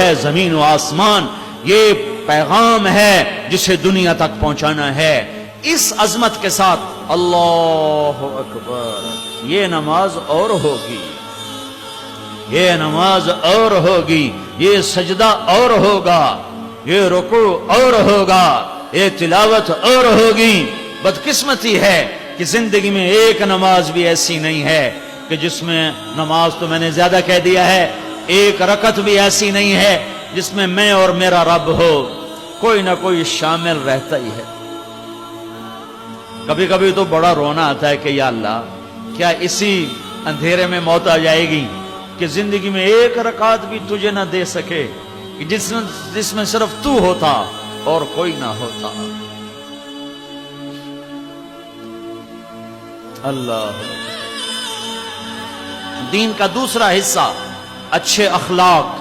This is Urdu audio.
ہے زمین و آسمان، یہ پیغام ہے جسے دنیا تک پہنچانا ہے۔ اس عظمت کے ساتھ اللہ اکبر، یہ نماز اور ہوگی، یہ نماز اور ہوگی، یہ سجدہ اور ہوگا، یہ رکوع اور ہوگا، یہ تلاوت اور ہوگی۔ بدقسمتی ہے کہ زندگی میں ایک نماز بھی ایسی نہیں ہے کہ جس میں، نماز تو میں نے زیادہ کہہ دیا ہے، ایک رکعت بھی ایسی نہیں ہے جس میں میں اور میرا رب ہو، کوئی نہ کوئی شامل رہتا ہی ہے۔ کبھی کبھی تو بڑا رونا آتا ہے کہ یا اللہ، کیا اسی اندھیرے میں موت آ جائے گی کہ زندگی میں ایک رکعت بھی تجھے نہ دے سکے، کہ جس میں صرف تو ہوتا اور کوئی نہ ہوتا۔ اللہ، دین کا دوسرا حصہ اچھے اخلاق،